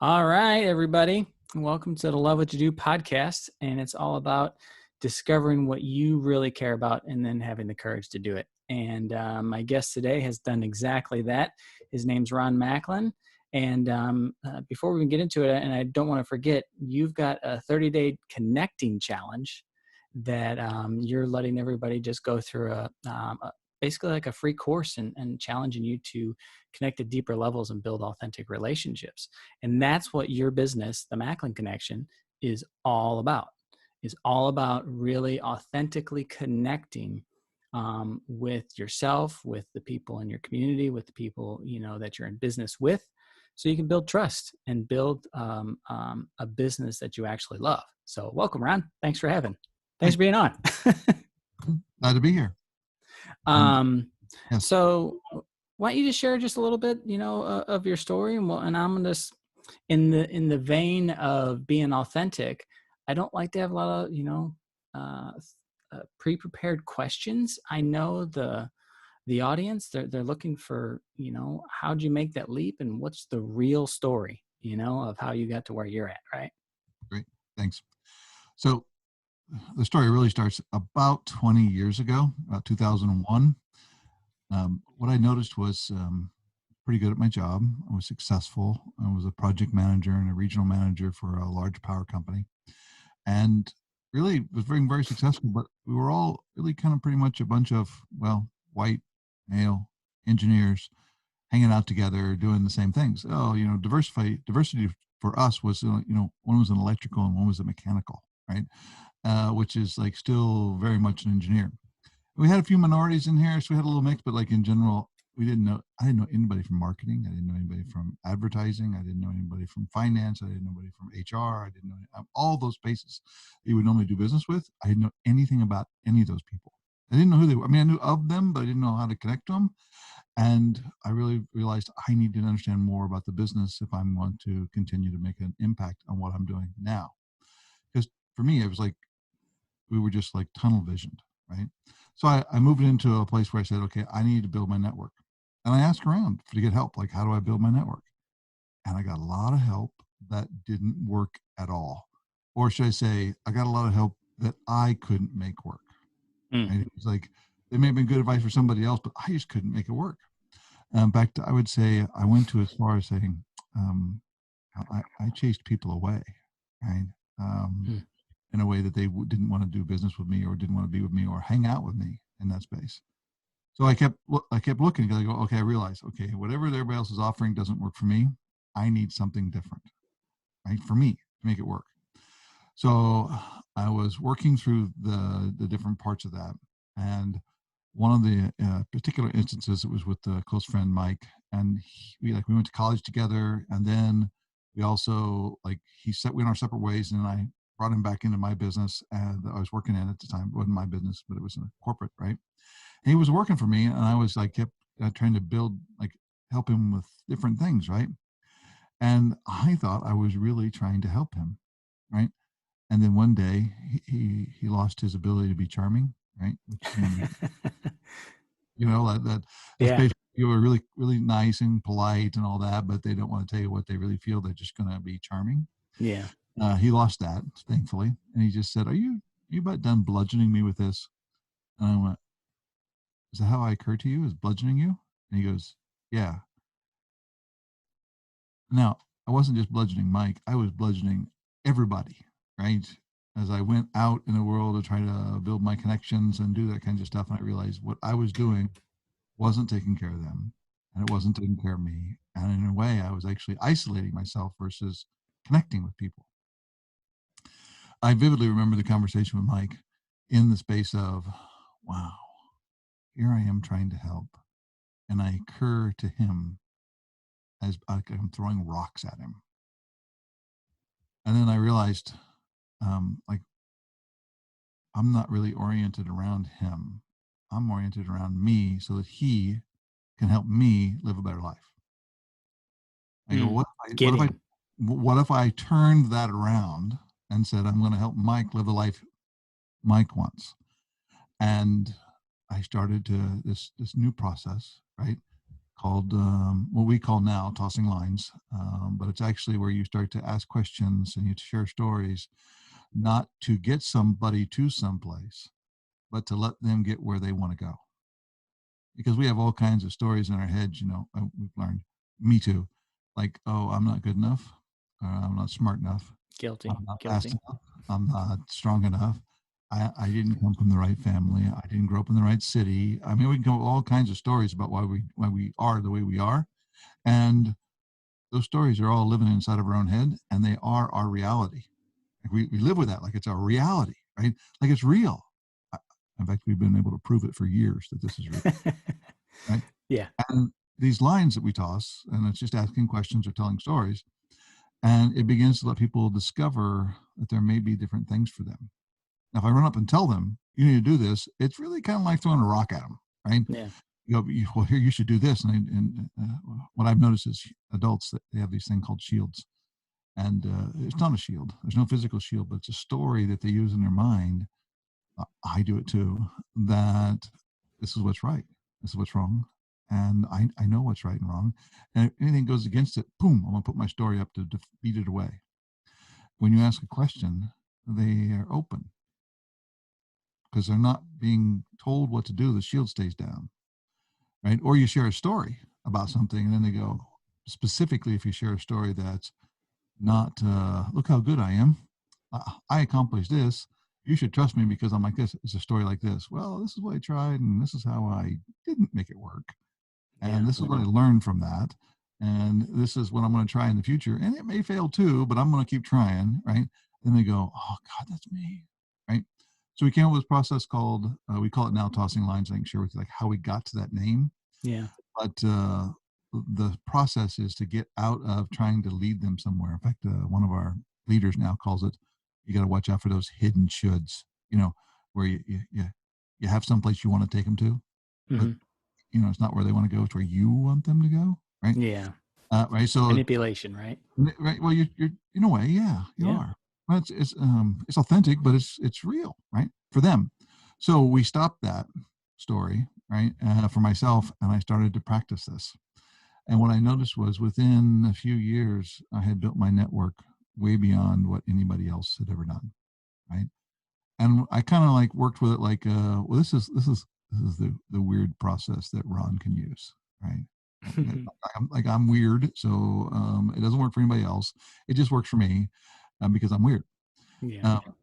All right, everybody. Welcome to the Love What You Do podcast. And it's all about discovering what you really care about and then having the courage to do it. And my guest today has done exactly that. His name's Ron Macklin. And before we get into it, and I don't want to forget, you've got a 30-day connecting challenge that you're letting everybody just go through basically like a free course and challenging you to connect at deeper levels and build authentic relationships. And that's what your business, the Macklin Connection, is all about. Is all about really authentically connecting with yourself, with the people in your community, with the people that you're in business with, so you can build trust and build a business that you actually love. So, welcome, Ron. Thanks for being on. Glad to be here. Yes. So why don't you just share just a little bit, of your story, and I'm going to, in the vein of being authentic, I don't like to have a lot of, pre-prepared questions. I know the audience, they're looking for, how'd you make that leap and what's the real story, of how you got to where you're at, right? Great. Thanks. So the story really starts about 20 years ago, about 2001. What I noticed was pretty good at my job. I was successful. I was a project manager and a regional manager for a large power company, and really was very, very successful. But we were all really kind of pretty much a bunch of, white male engineers hanging out together, doing the same things. Diversity for us was, one was an electrical and one was a mechanical, right? Which is like still very much an engineer. We had a few minorities in here, so we had a little mix, but like in general, I didn't know anybody from marketing. I didn't know anybody from advertising. I didn't know anybody from finance. I didn't know anybody from HR. I didn't know all those spaces that you would normally do business with. I didn't know anything about any of those people. I didn't know who they were. I mean, I knew of them, but I didn't know how to connect to them. And I really realized I need to understand more about the business if I'm going to continue to make an impact on what I'm doing now. Because for me, it was like we were just like tunnel visioned, right? So I moved into a place where I said, okay, I need to build my network. And I asked around to get help, like, how do I build my network? And I got a lot of help that didn't work at all. Or should I say, I got a lot of help that I couldn't make work. Right? It was like, they may have been good advice for somebody else, but I just couldn't make it work. In fact, I would say I went to as far as saying, I chased people away, right? In a way that they didn't want to do business with me or didn't want to be with me or hang out with me in that space. So I kept looking because I go, okay, I realized, okay, whatever everybody else is offering doesn't work for me. I need something different, right? For me to make it work. So I was working through the different parts of that. And one of the particular instances, it was with a close friend, Mike, and we went to college together. And then we also we went our separate ways, and I brought him back into my business that I was working in at the time. It wasn't my business, but it was a corporate, right? And he was working for me, and I was kept trying to build, help him with different things, right? And I thought I was really trying to help him, right? And then one day he lost his ability to be charming, right? Which that's basically, you were really, really nice and polite and all that, but they don't want to tell you what they really feel. They're just going to be charming. Yeah. He lost that, thankfully. And he just said, are you about done bludgeoning me with this? And I went, is that how I occur to you, is bludgeoning you? And he goes, yeah. Now, I wasn't just bludgeoning Mike. I was bludgeoning everybody, right? As I went out in the world to try to build my connections and do that kind of stuff, and I realized what I was doing wasn't taking care of them, and it wasn't taking care of me. And in a way, I was actually isolating myself versus connecting with people. I vividly remember the conversation with Mike in the space of, wow, here I am trying to help, and I occur to him as I'm throwing rocks at him. And then I realized, I'm not really oriented around him. I'm oriented around me so that he can help me live a better life. I go, what if I turned that around and said, I'm going to help Mike live the life Mike wants? And I started to this new process, right? called what we call now tossing lines, but it's actually where you start to ask questions and you share stories, not to get somebody to someplace, but to let them get where they want to go. Because we have all kinds of stories in our heads, we've learned, me too, like, oh, I'm not good enough, or I'm not smart enough, Guilty. I'm not fast Guilty. enough, I'm not strong enough, I didn't come from the right family, I didn't grow up in the right city. I mean, we can go all kinds of stories about why we are the way we are, and those stories are all living inside of our own head, and they are our reality. Like we live with that like it's our reality, right? Like it's real. I- In fact, we've been able to prove it for years that this is real, right? Yeah. And these lines that we toss, and it's just asking questions or telling stories, and it begins to let people discover that there may be different things for them. Now, if I run up and tell them, you need to do this, it's really kind of like throwing a rock at them, right? Yeah. You go, well, here, you should do this. And what I've noticed is adults, that they have these things called shields. And it's not a shield, there's no physical shield, but it's a story that they use in their mind. I do it too, that this is what's right, this is what's wrong. And I know what's right and wrong. And if anything goes against it, boom, I'm going to put my story up to beat it away. When you ask a question, they are open because they're not being told what to do. The shield stays down, right? Or you share a story about something, and then they go, specifically, if you share a story that's not, look how good I am, I accomplished this, you should trust me because I'm like this. It's a story like this. Well, this is what I tried, and this is how I didn't make it work. And Yeah. this is what I learned from that. And this is what I'm going to try in the future. And it may fail too, but I'm going to keep trying, right? Then they go, oh, God, that's me, right? So we came up with this process called, we call it now tossing lines. I can share with you like how we got to that name. Yeah. But the process is to get out of trying to lead them somewhere. In fact, one of our leaders now calls it, you got to watch out for those hidden shoulds, where you have someplace you want to take them to, but Hmm. it's not where they want to go. It's where you want them to go. Right. Yeah. Right. So, Manipulation, right? right. Well, you're in a way, yeah, you Yeah. are. Well, it's authentic, but it's real, right? For them. So we stopped that story, right? For myself, and I started to practice this. And what I noticed was within a few years, I had built my network way beyond what anybody else had ever done, right? And I kind of like worked with it like, well, this is the weird process that Ron can use, right? I'm weird, so it doesn't work for anybody else. It just works for me because I'm weird. Yeah. Um,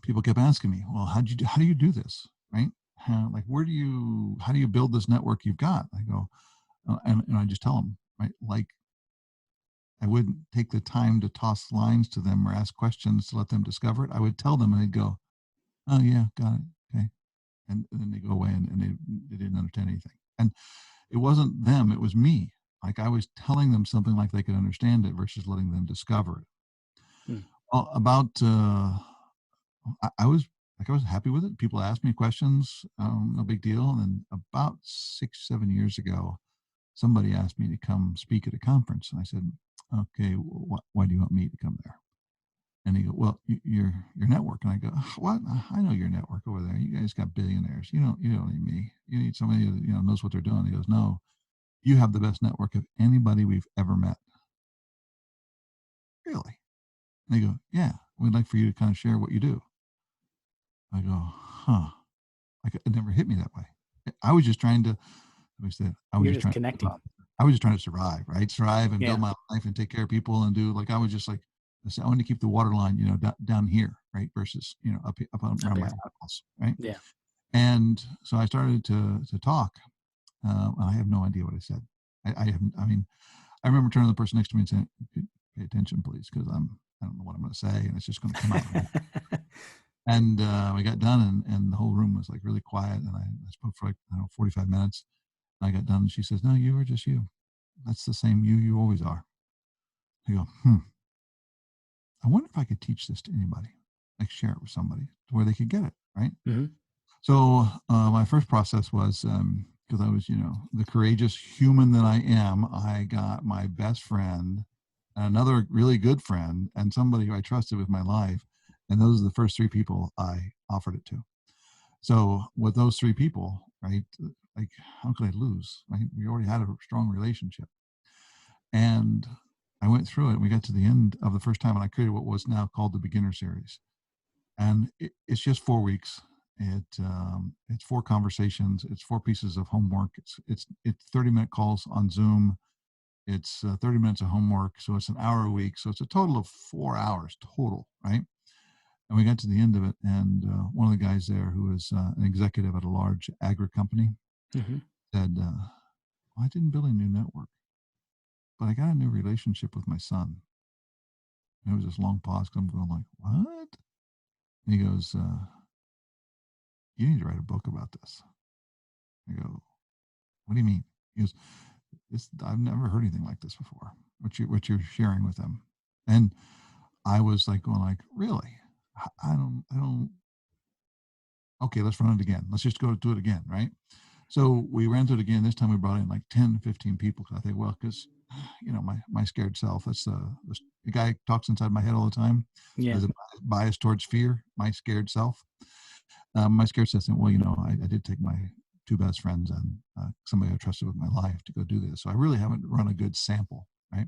People kept asking me, well, how do you do this, right? Like, how do you build this network you've got? I go, and I just tell them, right? Like, I wouldn't take the time to toss lines to them or ask questions to let them discover it. I would tell them and they'd go, oh, yeah, got it. Okay. And then they go away and they didn't understand anything. And it wasn't them, it was me. Like I was telling them something like they could understand it versus letting them discover it. Hmm. Well, I was happy with it. People asked me questions, no big deal. And then about 6, 7 years ago, somebody asked me to come speak at a conference. And I said, okay, why do you want me to come there? And he go, well, your network. And I go, what? I know your network over there. You guys got billionaires. You don't need me. You need somebody who knows what they're doing. He goes, no, you have the best network of anybody we've ever met. Really? And they go, yeah, we'd like for you to kind of share what you do. I go, huh? Like it never hit me that way. I was just trying to. I said, I was You're just just trying to connecting. survive. I was just trying to survive, right? Survive and build Yeah. my life and take care of people and do like I was just like I said, I want to keep the water line, down here, right? Versus up Up around my here. house, right? Yeah. And so I started to talk. I have no idea what I said. I haven't. I mean, I remember turning to the person next to me and saying, "Pay attention, please, because I don't know what I'm going to say, and it's just going to come out." And we got done, and the whole room was like really quiet. And I spoke for like 45 minutes. I got done, and she says, "No, you are just you. That's the same you always are." I go, I wonder if I could teach this to anybody, like share it with somebody to where they could get it, right? Hmm. So my first process was because I was, the courageous human that I am. I got my best friend, another really good friend, and somebody who I trusted with my life, and those are the first three people I offered it to. So with those three people, right? Like, how could I lose? Right? We already had a strong relationship. And I went through it. And we got to the end of the first time, and I created what was now called the beginner series. And it's just 4 weeks. It's four conversations. It's four pieces of homework. It's 30-minute calls on Zoom. It's 30 minutes of homework. So it's an hour a week. So it's a total of 4 hours total, right? And we got to the end of it, and one of the guys there, who was an executive at a large agri company, Hmm. said, well, I didn't build a new network, but I got a new relationship with my son. And there was this long pause, 'cause I'm going like, what? And he goes, you need to write a book about this. I go, what do you mean? He goes, I've never heard anything like this before. What you're sharing with them. And I was like going like, really? I don't. Okay, let's run it again. Let's just go do it again, right? So we ran through it again. This time we brought in like 10, 15 people. I think, well, because my scared self. That's the guy talks inside my head all the time. Yeah. There's a bias towards fear. My scared self. My scared self said, well, I did take my two best friends and somebody I trusted with my life to go do this. So I really haven't run a good sample, right?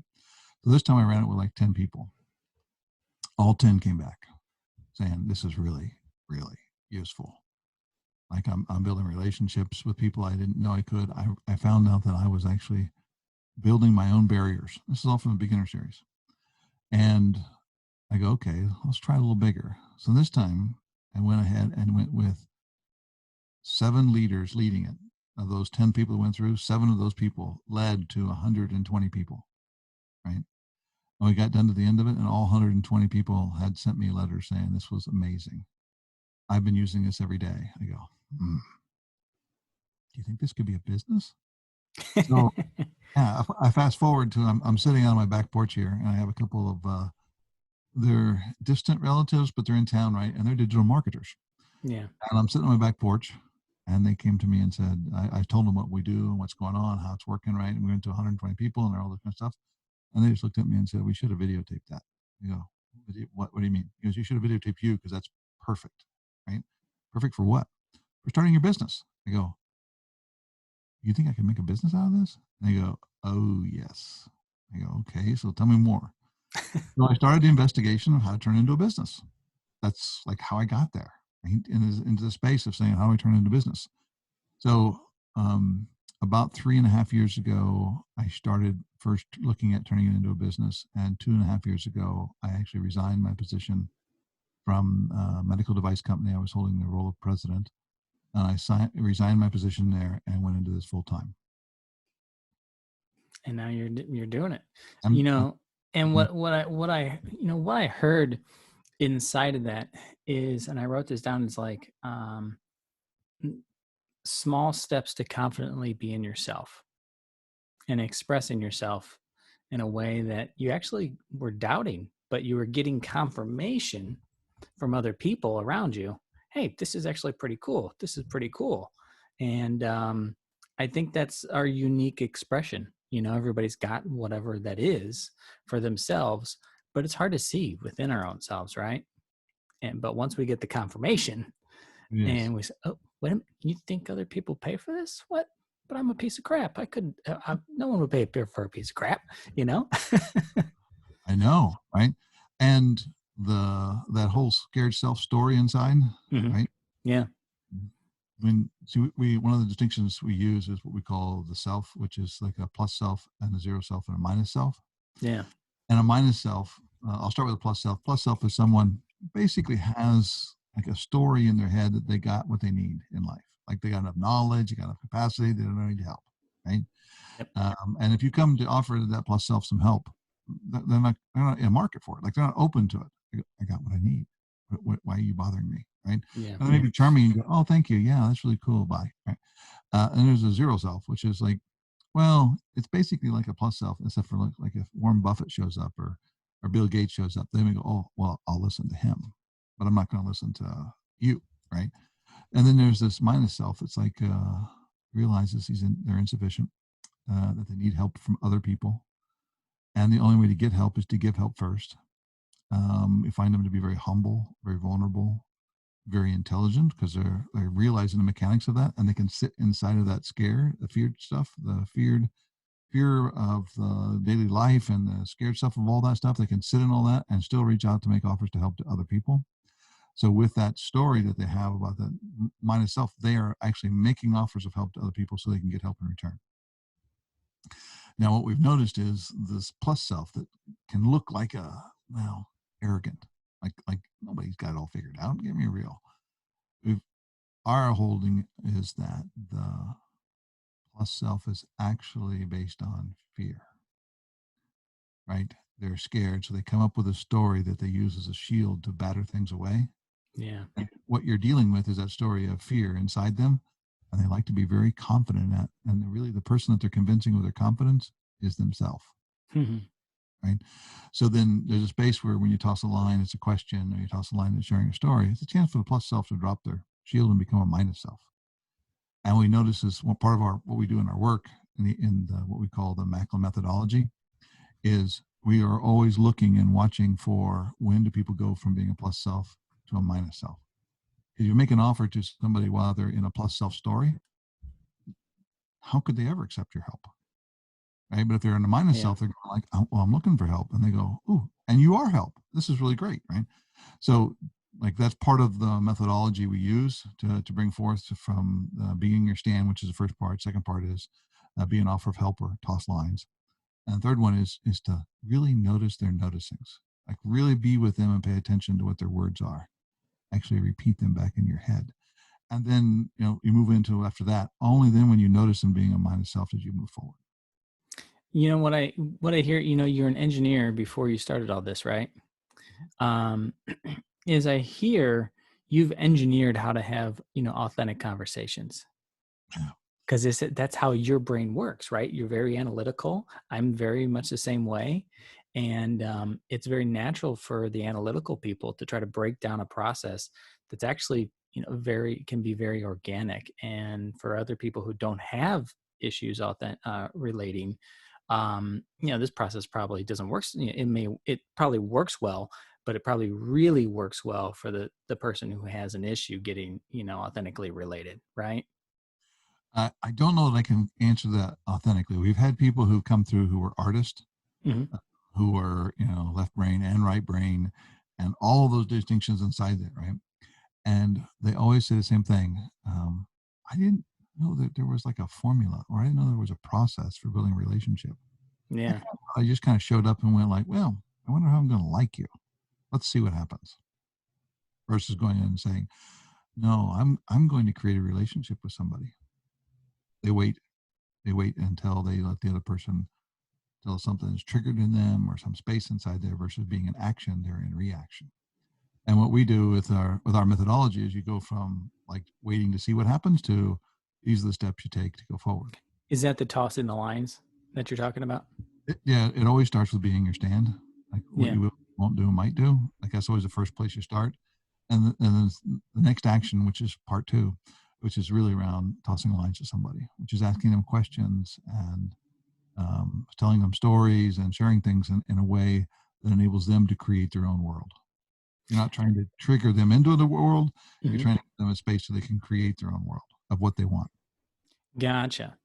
So this time I ran it with like 10 people. All 10 came back saying, this is really, really useful. Like I'm building relationships with people I didn't know I could. I found out that I was actually building my own barriers. This is all from the beginner series. And I go, okay, let's try a little bigger. So this time I went ahead and went with 7 leaders leading it. Of those 10 people that went through, 7 of those people led to 120 people, right? And we got done to the end of it, and all 120 people had sent me a letter saying this was amazing. I've been using this every day. I go, do you think this could be a business? So yeah, I fast forward to I'm sitting on my back porch here, and I have a couple of they're distant relatives, but they're in town, right? And they're digital marketers. Yeah. And I'm sitting on my back porch, and they came to me and said, I told them what we do and what's going on, how it's working, right? And we went to 120 people and all this kind of stuff. And they just looked at me and said, we should have videotaped that. You go, what do you mean? He goes, you should have videotaped you because that's perfect, right? Perfect for what? For starting your business. I go, you think I can make a business out of this? And they go, oh, yes. I go, okay, so tell me more. So I started the investigation of how to turn it into a business. That's like how I got there, right? Into the space of saying, how do I turn it into business? So about 3.5 years ago, I started first looking at turning it into a business. And 2.5 years ago, I actually resigned my position from a medical device company. I was holding the role of president. And I resigned my position there and went into this full time. And now you're doing it, I'm, and mhm. what I heard inside of that is, and I wrote this down, is like, small steps to confidently be in yourself and expressing yourself in a way that you actually were doubting, but you were getting confirmation from other people around you. Hey, this is actually pretty cool. This is pretty cool. And I think that's our unique expression. Everybody's got whatever that is for themselves, but it's hard to see within our own selves, right? But once we get the confirmation, Yes. and we say, "Oh, wait a minute, you think other people pay for this? What? But I'm a piece of crap. I could. No one would pay for a piece of crap, you know." I know, right? And that whole scared self story inside, Hmm. right? Yeah. One of the distinctions we use is what we call the self, which is like a plus self and a zero self and a minus self. Yeah. And a minus self, I'll start with a plus self. Plus self is someone basically has like a story in their head that they got what they need in life. Like they got enough knowledge, they got enough capacity, they don't need help, right? Yep. And if you come to offer that plus self some help, they're not in a market for it. Like they're not open to it. I got what I need. Why are you bothering me, right? Yeah. And they may be charming and go, oh, thank you. Yeah, that's really cool. Bye. Right? And there's a zero self, which is like, well, it's basically like a plus self, except for like if Warren Buffett shows up or Bill Gates shows up, they may go, oh, well, I'll listen to him, but I'm not going to listen to you, right? And then there's this minus self. It's like realizes they're insufficient, that they need help from other people, and the only way to get help is to give help first. You find them to be very humble, very vulnerable, very intelligent because they're realizing the mechanics of that, and they can sit inside of that scare, the feared stuff, the fear of the daily life and the scared stuff of all that stuff. They can sit in all that and still reach out to make offers to help to other people. So with that story that they have about the mind itself, they are actually making offers of help to other people so they can get help in return. Now, what we've noticed is this plus self that can look like arrogant, like nobody's got it all figured out. Get me real. We've, our holding is that the plus self is actually based on fear, right? They're scared, so they come up with a story that they use as a shield to batter things away. Yeah. And what you're dealing with is that story of fear inside them, and they like to be very confident in that. And really, the person that they're convincing with their confidence is themselves, Mhm. right? So then there's a space where when you toss a line, it's a question, or you toss a line that's sharing a story, it's a chance for the plus self to drop their shield and become a minus self. And we notice this one part of our what we do in our work in what we call the Macklin methodology is we are always looking and watching for when do people go from being a plus self to a minus self. If you make an offer to somebody while they're in a plus self story, how could they ever accept your help? Right. But if they're in a minus Yeah. self, they're like, oh, well, I'm looking for help. And they go, ooh, and you are help. This is really great. Right. So, like, that's part of the methodology we use to bring forth from being your stand, which is the first part. Second part is be an offer of help or toss lines. And the third one is to really notice their noticings, like really be with them and pay attention to what their words are. Actually repeat them back in your head. And then, you move into after that. Only then when you notice them being a minus self did you move forward. What I hear, you're an engineer before you started all this, right? Um, is I hear you've engineered how to have, authentic conversations. Yeah. Because that's how your brain works, right? You're very analytical. I'm very much the same way. And it's very natural for the analytical people to try to break down a process that's actually, very can be very organic. And for other people who don't have issues relating, this process probably doesn't work. It probably works well, but it probably really works well for the person who has an issue getting, authentically related, right? I don't know that I can answer that authentically. We've had people who come through who were artists, Hmm. who were, left brain and right brain, and all of those distinctions inside that, right? And they always say the same thing. I didn't know that there was like a formula, or I didn't know there was a process for building a relationship. Yeah. I just kind of showed up and went like, well, I wonder how I'm going to like you. Let's see what happens. Versus going in and saying, no, I'm going to create a relationship with somebody. They wait. They wait until they let the other person till something is triggered in them or some space inside there versus being in action, they're in reaction. And what we do with our methodology is you go from like waiting to see what happens to these are the steps you take to go forward. Is that the toss in the lines that you're talking about? Yeah, it always starts with being your stand, like what Yeah. you will, won't do, and might do. Like that's always the first place you start, and then the next action, which is part two, which is really around tossing lines to somebody, which is asking them questions and telling them stories and sharing things in a way that enables them to create their own world. You're not trying to trigger them into the world. You're Hmm. trying to give them a space so they can create their own world of what they want. Gotcha.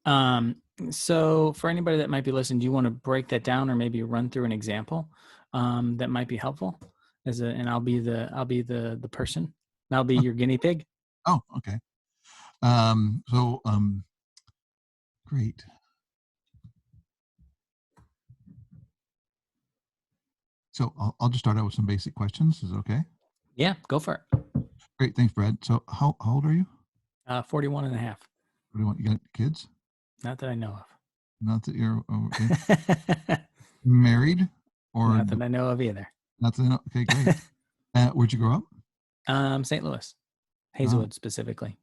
So for anybody that might be listening, do you want to break that down or maybe run through an example that might be helpful? And I'll be the person. I'll be your guinea pig. Oh, okay. So great. So I'll just start out with some basic questions. Is it okay? Yeah, go for it. Great. Thanks, Brad. So how old are you? 41 and a half. What do you want? You got kids? Not that I know Not that you're okay. of. Married or Not that I know of either. not that, okay, great. Where'd you grow up? St. Louis, Oh, Hazelwood specifically.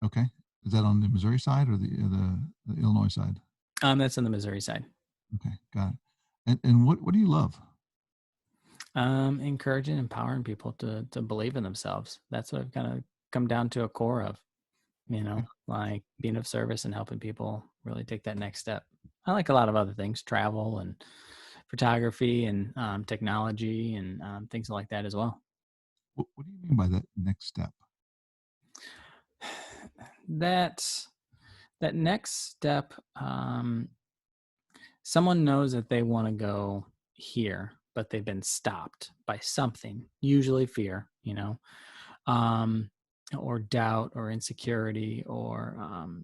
okay. Is that on the Missouri side or the Illinois side? That's on the Missouri side. Okay, got it. And what do you love? Encouraging, empowering people to believe in themselves. That's what I've kind of come down to a core of, like being of service and helping people really take that next step. I like a lot of other things, travel and photography and technology and things like that as well. What do you mean by that next step? that that next step, someone knows that they want to go here, but they've been stopped by something, usually fear, um, or doubt or insecurity or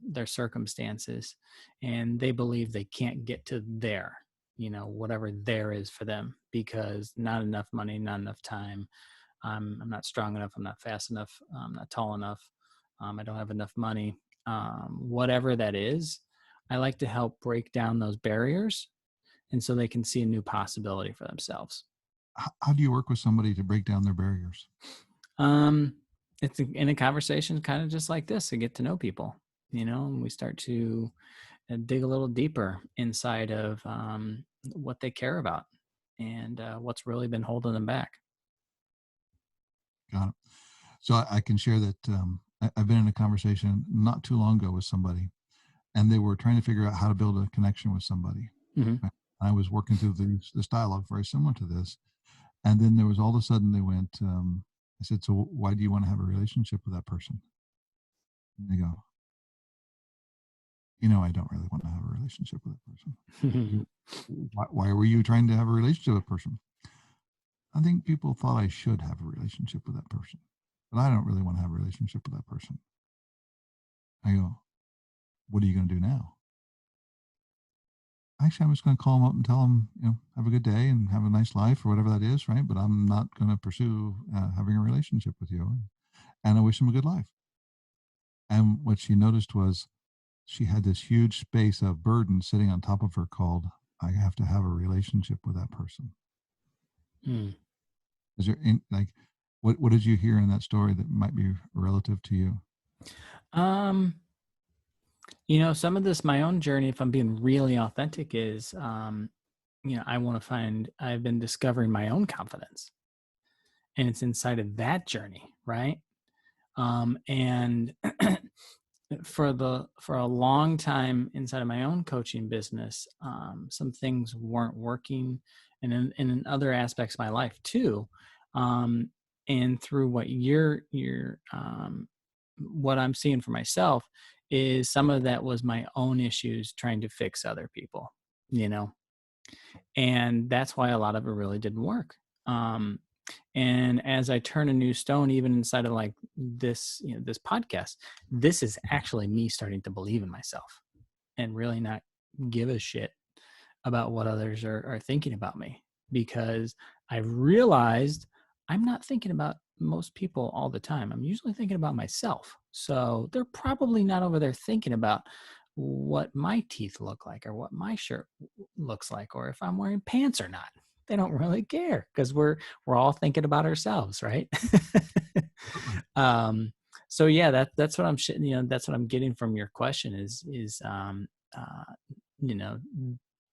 their circumstances. And they believe they can't get to there, whatever there is for them because not enough money, not enough time. I'm not strong enough. I'm not fast enough. I'm not tall enough. I don't have enough money. Whatever that is, I like to help break down those barriers and so they can see a new possibility for themselves. How do you work with somebody to break down their barriers? Um, it's in a conversation kind of just like this to get to know people, and we start to dig a little deeper inside of what they care about and what's really been holding them back. Got it. So I can share that I've been in a conversation not too long ago with somebody, and they were trying to figure out how to build a connection with somebody. Hmm. I was working through this dialogue very similar to this, and then there was all of a sudden they went. I said, "So why do you want to have a relationship with that person?" And they go, I don't really want to have a relationship with that person. You, why were you trying to have a relationship with a person? I think people thought I should have a relationship with that person, but I don't really want to have a relationship with that person. I go, what are you going to do now? Actually, I'm just going to call them up and tell them, have a good day and have a nice life or whatever that is, right? But I'm not going to pursue having a relationship with you. And I wish them a good life. And what she noticed was she had this huge space of burden sitting on top of her called, I have to have a relationship with that person. Mm. Is there what did you hear in that story that might be relative to you? Um, some of this, my own journey, if I'm being really authentic, is, I've been discovering my own confidence and it's inside of that journey. Right. And for a long time inside of my own coaching business, some things weren't working, and in other aspects of my life too. Um, and through what I'm seeing for myself is some of that was my own issues trying to fix other people, you know, and that's why a lot of it really didn't work. Um, and as I turn a new stone, even inside of like this, this podcast, this is actually me starting to believe in myself and really not give a shit about what others are thinking about me, because I've realized I'm not thinking about most people all the time. I'm usually thinking about myself. So they're probably not over there thinking about what my teeth look like or what my shirt looks like or if I'm wearing pants or not. They don't really care because we're all thinking about ourselves, right? Absolutely. um so yeah, that's what that's what I'm getting from your question is uh you know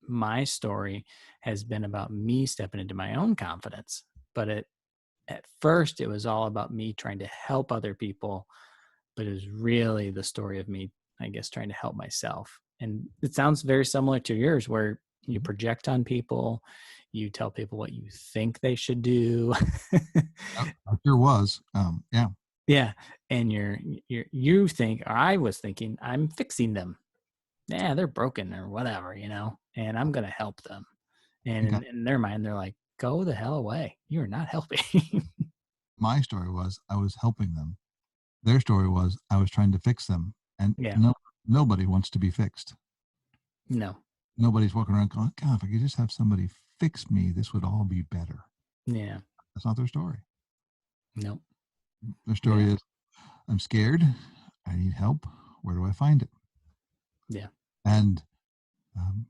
my story has been about me stepping into my own confidence, but at first it was all about me trying to help other people, but it was really the story of me, I guess, trying to help myself. And it sounds very similar to yours, where you Mhm. project on people, you tell people what you think they should do. I sure was. Yeah. Yeah. And you think, or I was thinking, I'm fixing them. Yeah, they're broken or whatever, and I'm going to help them. I And think in their mind, they're like, go the hell away. You're not helping. my story was I was helping them. Their story was I was trying to fix them. And Yeah. nobody wants to be fixed. No. Nobody's walking around going, God, if I could just have somebody fix me, this would all be better. Yeah. That's not their story. No. Their story Yeah. is I'm scared. I need help. Where do I find it? Yeah. And um,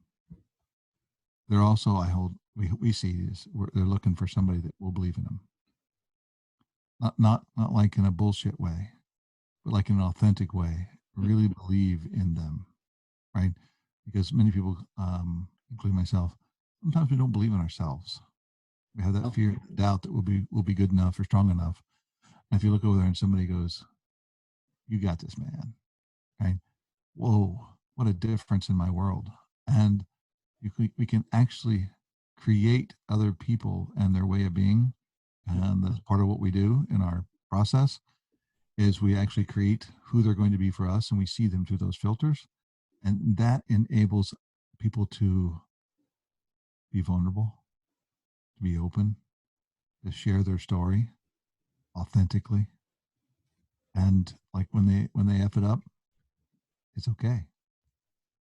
they're also, we see is they're looking for somebody that will believe in them. Not like in a bullshit way, but like in an authentic way, really believe in them, right? Because many people, including myself, sometimes we don't believe in ourselves. We have that Oh, fear, doubt that we'll be good enough or strong enough. And if you look over there and somebody goes, "You got this, man," right? Whoa, what a difference in my world! And we can actually create other people and their way of being, and that's part of what we do in our process. is we actually create who they're going to be for us, and we see them through those filters, and that enables people to be vulnerable, to be open, to share their story authentically, and like when they f it up, it's okay.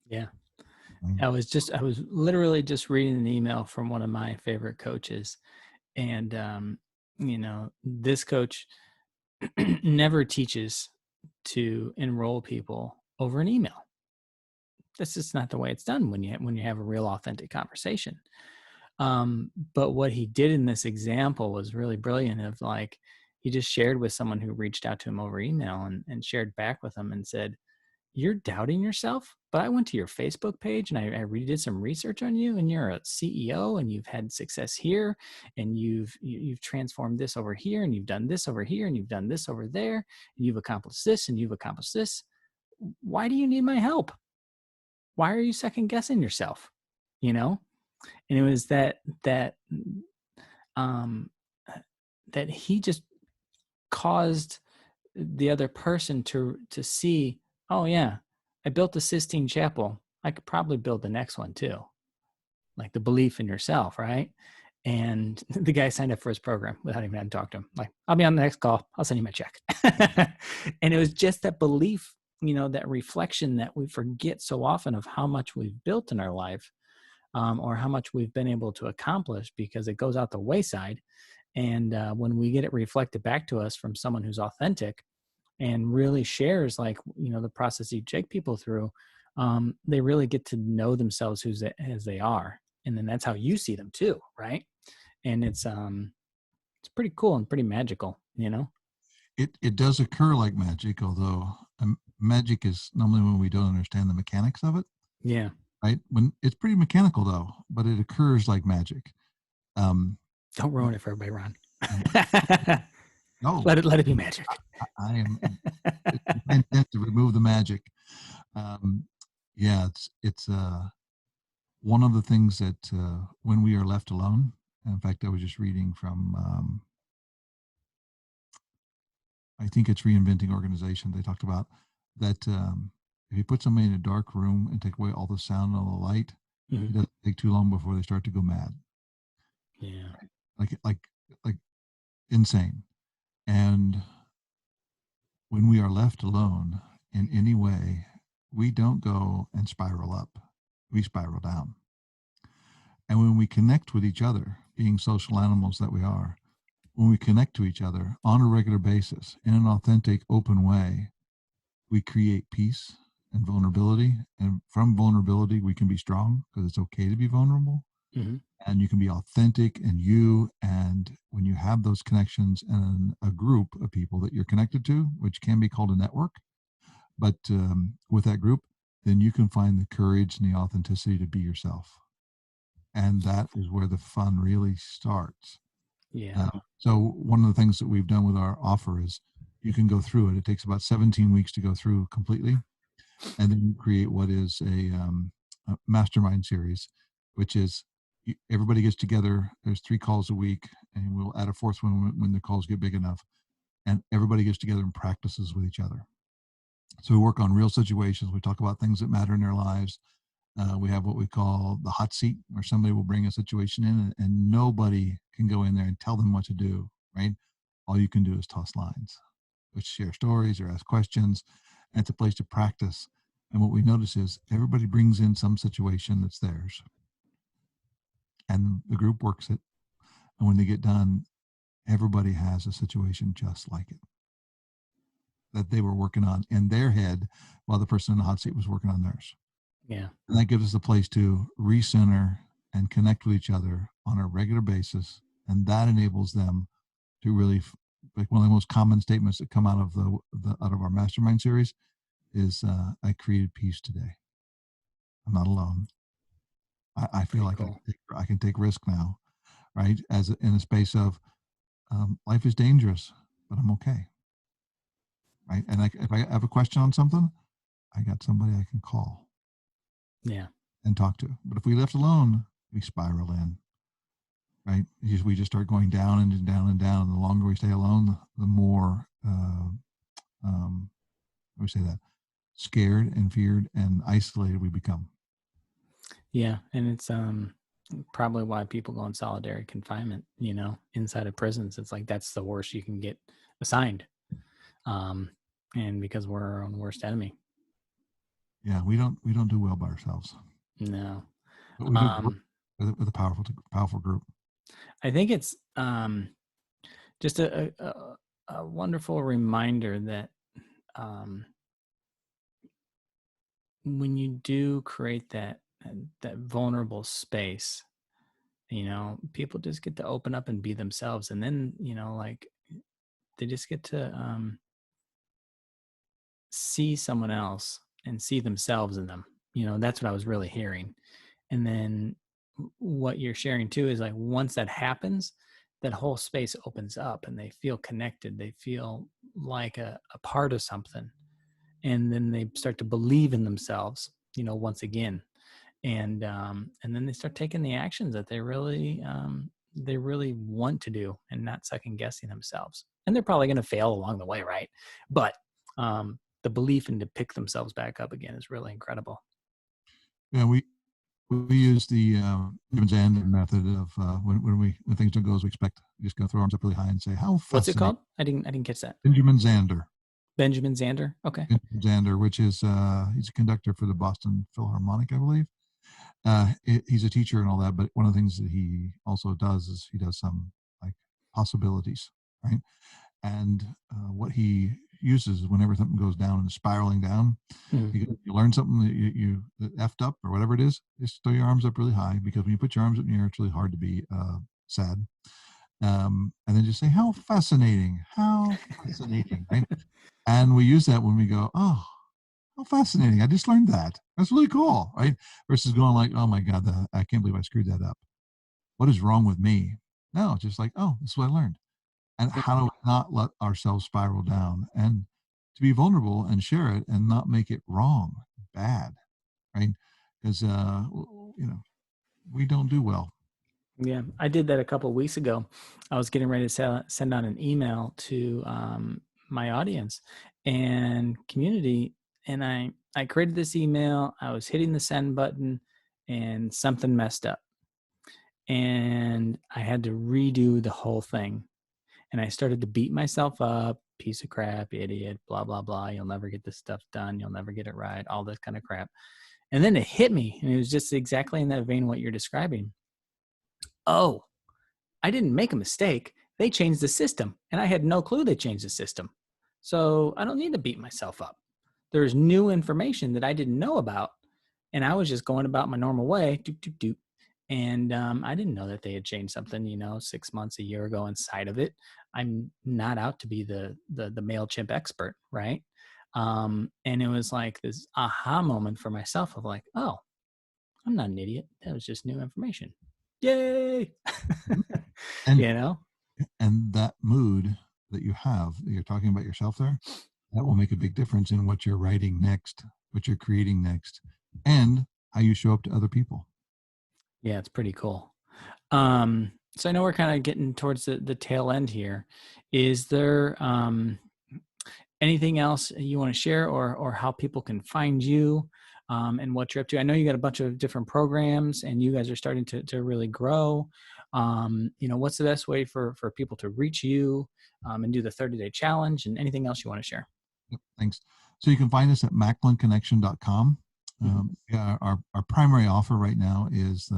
Yeah. Right? I was literally just reading an email from one of my favorite coaches. And, this coach never teaches to enroll people over an email. That's just not the way it's done when you have a real authentic conversation. But what he did in this example was really brilliant. Of like, he just shared with someone who reached out to him over email and shared back with him and said, "You're doubting yourself, but I went to your Facebook page and I redid some research on you, and you're a CEO and you've had success here, and you've transformed this over here, and you've done this over here, and you've done this over there, and you've accomplished this, and you've accomplished this. Why do you need my help? Why are you second guessing yourself?" You know? And it was um that he just caused the other person to see, oh yeah, I built a Sistine Chapel. I could probably build the next one too. Like the belief in yourself, right? And the guy signed up for his program without even having to talk to him. Like, "I'll be on the next call. I'll send you my check." And it was just that belief, that reflection that we forget so often of how much we've built in our life, or how much we've been able to accomplish, because it goes out the wayside. And when we get it reflected back to us from someone who's authentic and really shares, like, the process you take people through, they really get to know themselves as they are, and then that's how you see them too, right? And it's pretty cool and pretty magical. It does occur like magic, although magic is normally when we don't understand the mechanics of it. Yeah. Right? When it's pretty mechanical though, but it occurs like magic. Um, Don't ruin it for everybody, Ron. and no, Let it be magic. I am. It's my intent to remove the magic. Um, yeah, it's one of the things that when we are left alone. In fact, I was just reading from I think it's Reinventing Organization. They talked about that if you put somebody in a dark room and take away all the sound and all the light, Mhm. it doesn't take too long before they start to go mad, Yeah. like insane. And when we are left alone in any way, we don't go and spiral up, we spiral down. And when we connect with each other, being social animals that we are, when we connect to each other on a regular basis in an authentic, open way, we create peace and vulnerability. And from vulnerability, we can be strong because it's okay to be vulnerable. Hmm. And you can be authentic and you. And when you have those connections and a group of people that you're connected to, which can be called a network, but with that group, then you can find the courage and the authenticity to be yourself. And that is where the fun really starts. Yeah. So one of the things that we've done with our offer is you can go through it. It takes about 17 weeks to go through completely, and then you create what is a mastermind series, which is everybody gets together. There's 3 calls a week, and we'll add a fourth one when the calls get big enough, and everybody gets together and practices with each other. So we work on real situations. We talk about things that matter in their lives. We have what we call the hot seat, where somebody will bring a situation in, and nobody can go in there and tell them what to do. Right? All you can do is toss lines, which share stories or ask questions. And it's a place to practice. And what we notice is everybody brings in some situation that's theirs, and the group works it. And when they get done, everybody has a situation just like it that they were working on in their head while the person in the hot seat was working on theirs. Yeah. And that gives us a place to recenter and connect with each other on a regular basis. And that enables them to really, like one of the most common statements that come out of out of our mastermind series is, I created peace today. I'm not alone. I feel Pretty like cool. I can take risk now, right? In a space of life is dangerous, but I'm okay, right? And if I have a question on something, I got somebody I can call Yeah. and talk to. But if we left alone, we spiral in, right? We just start going down and down and down. And the longer we stay alone, the more how do we say that, scared and feared and isolated we become. Yeah, and it's probably why people go in solitary confinement, inside of prisons. It's like that's the worst you can get assigned. Um and because we're our own worst enemy. Yeah, we don't do well by ourselves, No. but we do great Um with a powerful group. I think it's just a wonderful reminder that um when you do create that vulnerable space, people just get to open up and be themselves, and then like they just get to see someone else and see themselves in them. That's what I was really hearing. And then what you're sharing too is like once that happens, that whole space opens up and they feel connected, they feel like a part of something, and then they start to believe in themselves, once again. And then they start taking the actions that they really want to do, and not second guessing themselves. And they're probably going to fail along the way, right? But the belief and to pick themselves back up again is really incredible. Yeah, we use the Benjamin Zander method of when things don't go as we expect, we just go throw arms up really high and say, "How What's it fascinating!" called? I didn't catch that. Benjamin Zander, Benjamin Zander. Okay. Benjamin Zander, which is he's a conductor for the Boston Philharmonic, I believe. He's a teacher and all that, but one of the things that he also does is he does some like possibilities, right? And what he uses is whenever something goes down and spiraling down, Mhm. you learn something that you that effed up or whatever it is, just throw your arms up really high, because when you put your arms up in the air, it's really hard to be sad. And then just say, how fascinating, right? And we use that when we go, oh, how fascinating. I just learned that. That's really cool, right? Versus going like, oh my God, I can't believe I screwed that up. What is wrong with me? No, just like, oh, this is what I learned. And how do we not let ourselves spiral down and to be vulnerable and share it and not make it wrong, bad, right? Because, we don't do well. Yeah, I did that a couple of weeks ago. I was getting ready to send out an email to my audience and community, and I created this email. I was hitting the send button, and something messed up, and I had to redo the whole thing. And I started to beat myself up, piece of crap, idiot, blah blah blah. You'll never get this stuff done. You'll never get it right. All this kind of crap. And then it hit me, and it was just exactly in that vein what you're describing. Oh, I didn't make a mistake. They changed the system, and I had no clue they changed the system. So I don't need to beat myself up. There's new information that I didn't know about, and I was just going about my normal way. Doop, doop, doop. And I didn't know that they had changed something, 6 months, a year ago inside of it. I'm not out to be the MailChimp expert, right? And it was like this aha moment for myself of like, oh, I'm not an idiot. That was just new information. Yay! Mhm. And you know? and that mood that you have, that you're talking about yourself there, that will make a big difference in what you're writing next, what you're creating next, and how you show up to other people. Yeah, it's pretty cool. So I know we're kind of getting towards the tail end here. Is there anything else you want to share, or how people can find you, and what you're up to? I know you got a bunch of different programs and you guys are starting to really grow. What's the best way for people to reach you, and do the 30-day challenge, and anything else you want to share? Yep, thanks. So you can find us at macklinconnection.com. Mhm. Yeah, our primary offer right now is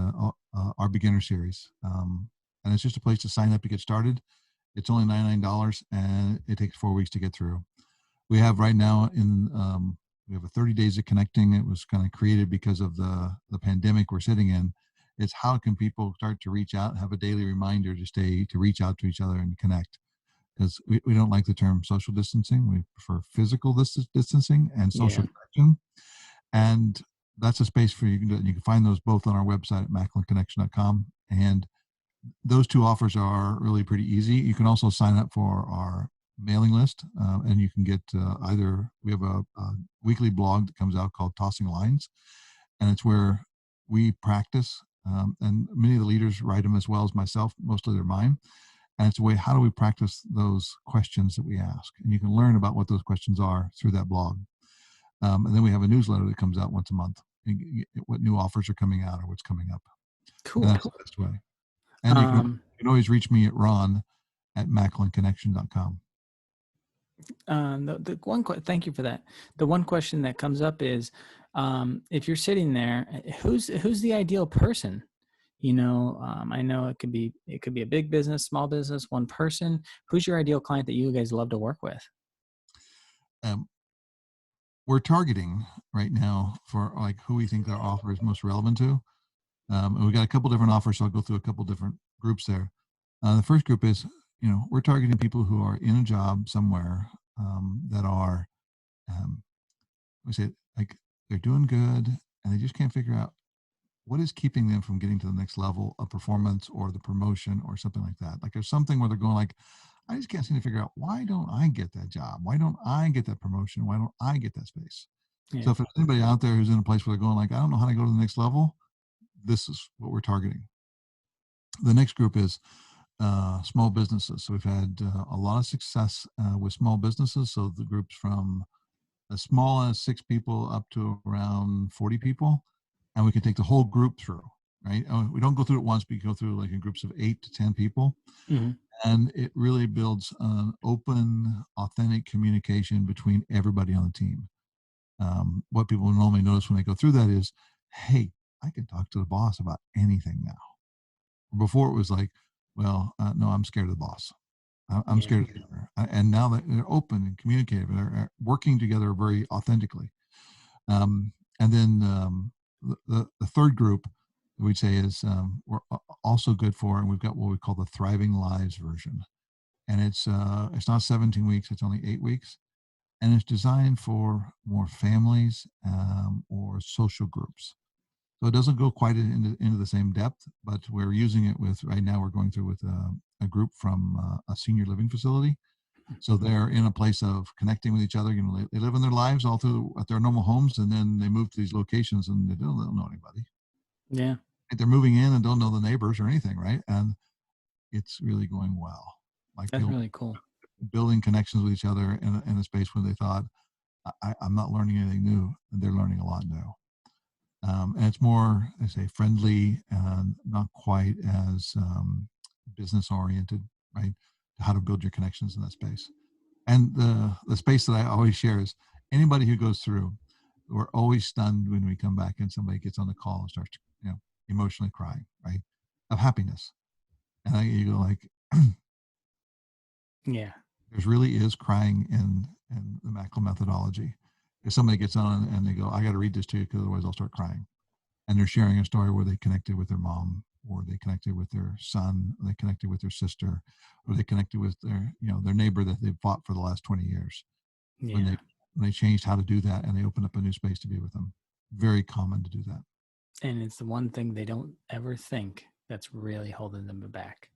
our beginner series. And it's just a place to sign up to get started. It's only $99 and it takes 4 weeks to get through. We have right now we have a 30 days of connecting. It was kind of created because of the pandemic we're sitting in. It's how can people start to reach out, have a daily reminder to reach out to each other and connect, because we don't like the term social distancing. We prefer physical distancing and social Yeah. connection. And that's a space for you. You can find those both on our website at macklinconnection.com. And those two offers are really pretty easy. You can also sign up for our mailing list, and you can get either, we have a weekly blog that comes out called Tossing Lines, and it's where we practice, and many of the leaders write them as well as myself. Mostly they're mine, And it's a way, how do we practice those questions that we ask? And you can learn about what those questions are through that blog. And then we have a newsletter that comes out once a month, what new offers are coming out or what's coming up. And Cool. that's the best way. And Um, you can always reach me at Ron at macklinconnection.com. thank you for that. The one question that comes up is, if you're sitting there, who's the ideal person? I know it could be a big business, small business, one person. Who's your ideal client that you guys love to work with? Um, we're targeting right now for like who we think our offer is most relevant to. And we got a couple different offers, so I'll go through a couple different groups there. The first group is, we're targeting people who are in a job somewhere that are, we say, like, they're doing good and they just can't figure out what is keeping them from getting to the next level of performance or the promotion or something like that. Like there's something where they're going like, I just can't seem to figure out, why don't I get that job? Why don't I get that promotion? Why don't I get that space? So Yeah. if there's anybody out there who's in a place where they're going like, I don't know how to go to the next level, this is what we're targeting. The next group is small businesses. So we've had a lot of success with small businesses. So the groups from as small as 6 people up to around 40 people, and we can take the whole group through. Right? We don't go through it once. We go through like in groups of 8 to 10 people, Hmm. and it really builds an open, authentic communication between everybody on the team. What people normally notice when they go through that is, hey, I can talk to the boss about anything now. Before it was like, well, no, I'm scared of the boss. I'm Yeah. scared of the owner. And now that they're open and communicative and are working together very authentically. And then the third group we'd say is we're also good for, and we've got what we call the Thriving Lives version. And it's not 17 weeks, it's only 8 weeks. And it's designed for more families or social groups. So it doesn't go quite into the same depth, but we're using it with, right now we're going through with a group from a senior living facility. So they're in a place of connecting with each other. They live in their lives all through at their normal homes, and then they move to these locations and they don't know anybody. Yeah. They're moving in and don't know the neighbors or anything, right? And it's really going well. Like That's really cool. building connections with each other in a space where they thought, I'm not learning anything new, and they're learning a lot new. And it's more, I say, friendly and not quite as business oriented, right? How to build your connections in that space. And the space that I always share is anybody who goes through, we're always stunned when we come back and somebody gets on the call and starts, emotionally crying, right? Of happiness. And you go like, Yeah. there's really is crying in the Macklin methodology. If somebody gets on and they go, I got to read this to you because otherwise I'll start crying. And they're sharing a story where they connected with their mom, or they connected with their son, or they connected with their sister, or they connected with their neighbor that they've fought for the last 20 years. When Yeah. they changed how to do that and they opened up a new space to be with them. Very common to do that. And it's the one thing they don't ever think that's really holding them back.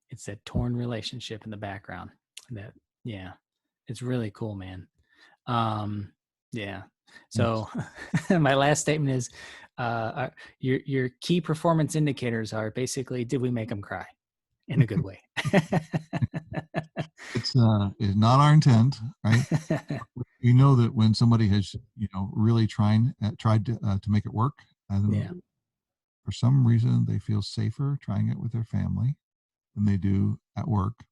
It's that torn relationship in the background. That, yeah, it's really cool, man. Yeah. Thanks. So my last statement is, your key performance indicators are basically, did we make them cry in a good way? It's not our intent, right? We know that when somebody has, really tried to make it work, and Yeah. for some reason they feel safer trying it with their family than they do at work,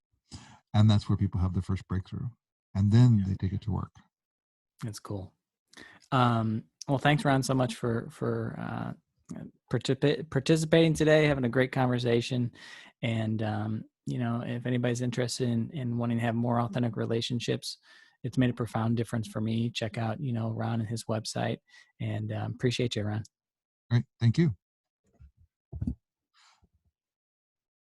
and that's where people have their first breakthrough, and then they take it to work. That's cool. Well, thanks, Ron, so much for participating today, having a great conversation. And if anybody's interested in wanting to have more authentic relationships, it's made a profound difference for me. Check out Ron and his website. And appreciate you, Ron. All right, thank you.